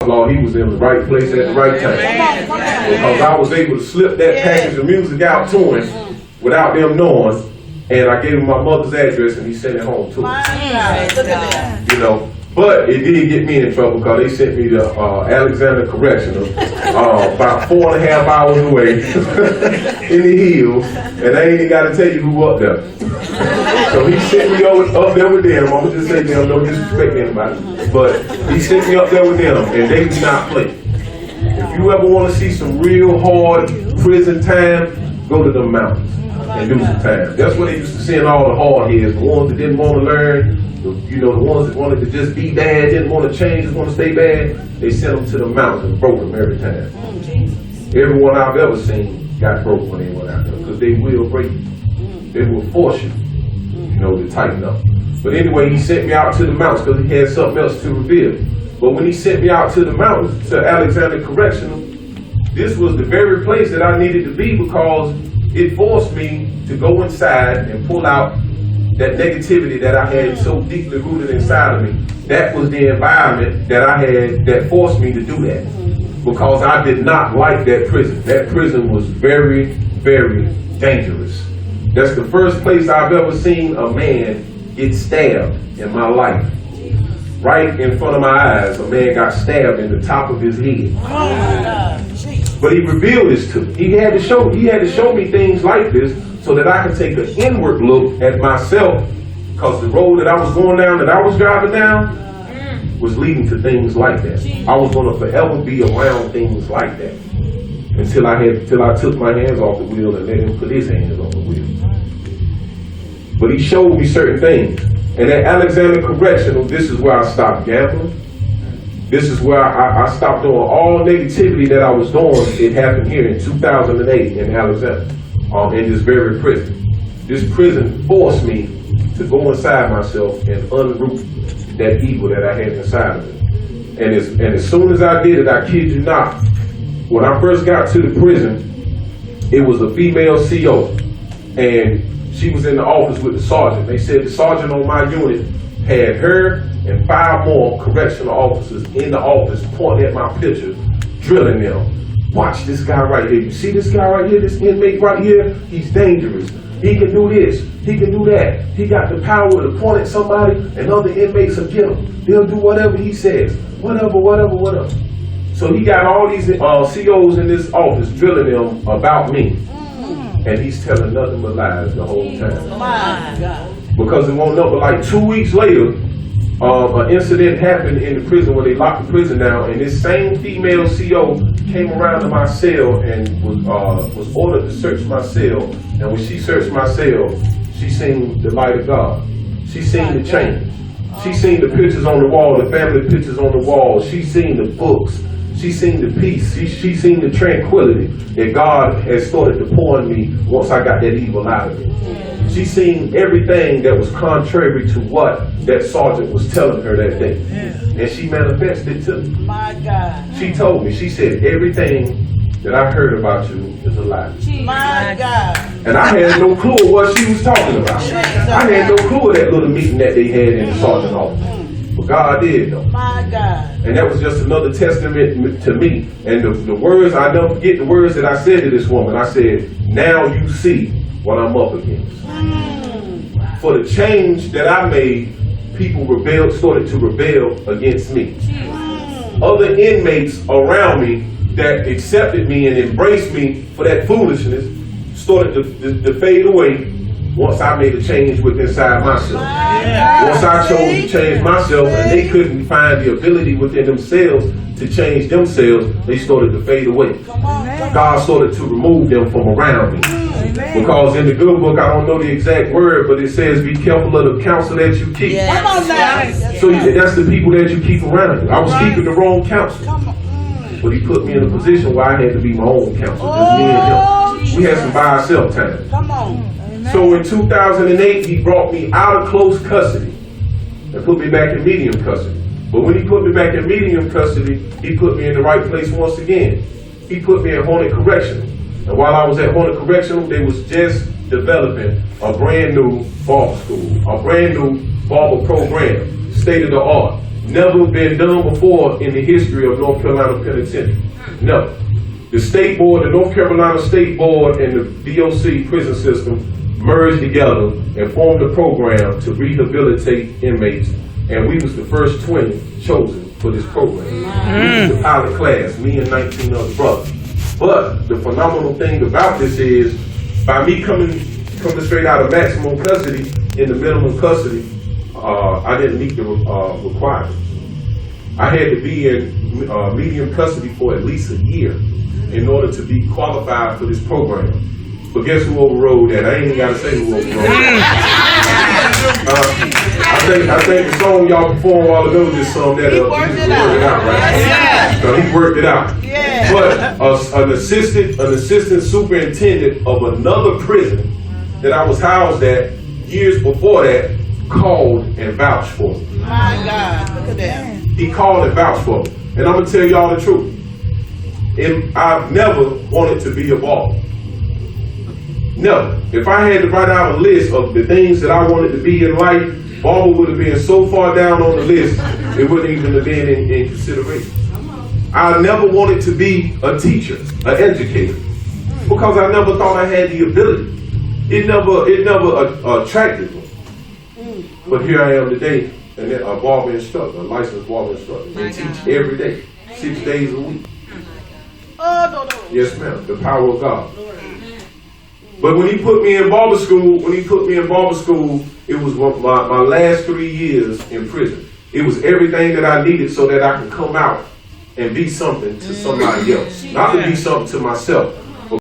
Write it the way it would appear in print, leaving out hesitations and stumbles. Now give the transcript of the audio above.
Lord, he was in the right place at the right time. Because I was able to slip that package of music out to him without them knowing, and I gave him my mother's address and he sent it home to me. You know, but it did get me in trouble because they sent me to Alexander Correctional, about 4.5 hours away in the hills, and I ain't even got to tell you who up there. So he sent me up there with them. I'm gonna just say them, no disrespect anybody, but he sent me up there with them, and they do not play. If you ever want to see some real hard prison time, go to the mountains and do some time. That's where they used to send all the hard heads, the ones that didn't want to learn, you know, the ones that wanted to just be bad, didn't want to change, just want to stay bad. They sent them to the mountains and broke them every time. Everyone I've ever seen got broke when they went out there because they will break you. They will force you, you know, to tighten up. But anyway, he sent me out to the mountains because he had something else to reveal. But when he sent me out to the mountains, to Alexander Correctional, this was the very place that I needed to be because it forced me to go inside and pull out that negativity that I had so deeply rooted inside of me. That was the environment that I had that forced me to do that. Because I did not like that prison. That prison was very, very dangerous. That's the first place I've ever seen a man get stabbed in my life. Right in front of my eyes, a man got stabbed in the top of his head. But he revealed this to me. He had to show me things like this so that I could take an inward look at myself, because the road that I was going down, that I was driving down, was leading to things like that. I was going to forever be around things like that until I took my hands off the wheel and let him put his hands on the wheel. But he showed me certain things. And at Alexander Correctional, this is where I stopped gambling. This is where I stopped doing all negativity that I was doing. It happened here in 2008 in Alexander, in this very prison. This prison forced me to go inside myself and unroot that evil that I had inside of me. And as soon as I did it, I kid you not, when I first got to the prison, it was a female CO, and she was in the office with the sergeant. They said the sergeant on my unit had her and 5 more correctional officers in the office pointing at my picture, drilling them. Watch this guy right here. You see this guy right here, this inmate right here? He's dangerous. He can do this. He can do that. He got the power to point at somebody and other inmates will get him. They'll do whatever he says. Whatever. So he got all these COs in this office drilling them about me. And he's telling nothing but lies the whole time. My God. Because it won't know, but like 2 weeks later, an incident happened in the prison where they locked the prison down, and this same female CO came around to my cell and was ordered to search my cell. And when she searched my cell, she seen the light of God. She seen the change. She seen the pictures on the wall, the family pictures on the wall. She seen the books. She seen the peace. She seen the tranquility that God has started to pour in me once I got that evil out of me. She seen everything that was contrary to what that sergeant was telling her that day. And she manifested to me. My God. She told me, she said, everything that I heard about you is a lie. My God. And I had no clue what she was talking about. I had no clue of that little meeting that they had in the sergeant's office. But God did, though. My God. And that was just another testament to me. And the words, I never forget the words that I said to this woman. I said, now you see what I'm up against. For the change that I made, people started to rebel against me. Other inmates around me that accepted me and embraced me for that foolishness started to fade away once I made a change within inside myself. Once I chose to change myself and they couldn't find the ability within themselves to change themselves, they started to fade away. God started to remove them from around me. Because in the good book, I don't know the exact word, but it says, be careful of the counsel that you keep. So that's the people that you keep around you. I was keeping the wrong counsel. But he put me in a position where I had to be my own counsel, just me and him. We had some by ourselves time. Come on. So in 2008, he brought me out of close custody and put me back in medium custody. But when he put me back in medium custody, he put me in the right place once again. He put me in Hornet Correctional. And while I was at Hornet Correctional, they was just developing a brand new barber school, a brand new barber program, state of the art. Never been done before in the history of North Carolina Penitentiary. No. The state board, the North Carolina State Board and the DOC prison system merged together and formed a program to rehabilitate inmates. And we was the first 20 chosen for this program. We was the pilot class, me and 19 other brothers. But the phenomenal thing about this is, by me coming straight out of maximum custody in the minimum custody, I didn't meet the requirements. I had to be in medium custody for at least a year in order to be qualified for this program. But guess who overrode that? I ain't even got to say who overrode that. I think the song y'all performed a while ago just sung that up. He worked it out, right? Yeah. So he worked it out. Yeah. But an assistant superintendent of another prison that I was housed at years before that called and vouched for me. My God, look at that. He called and vouched for me. And I'm going to tell y'all the truth. I've never wanted to be a baller. No. If I had to write out a list of the things that I wanted to be in life, barber would have been so far down on the list, it wouldn't even have been in consideration. I never wanted to be a teacher, an educator, because I never thought I had the ability. It never attracted me. But here I am today, and a barber instructor, a licensed barber instructor, and teach every day, 6 days a week. Yes, ma'am. The power of God. But when he put me in barber school, it was my last 3 years in prison. It was everything that I needed so that I can come out and be something to somebody else, not to be something to myself.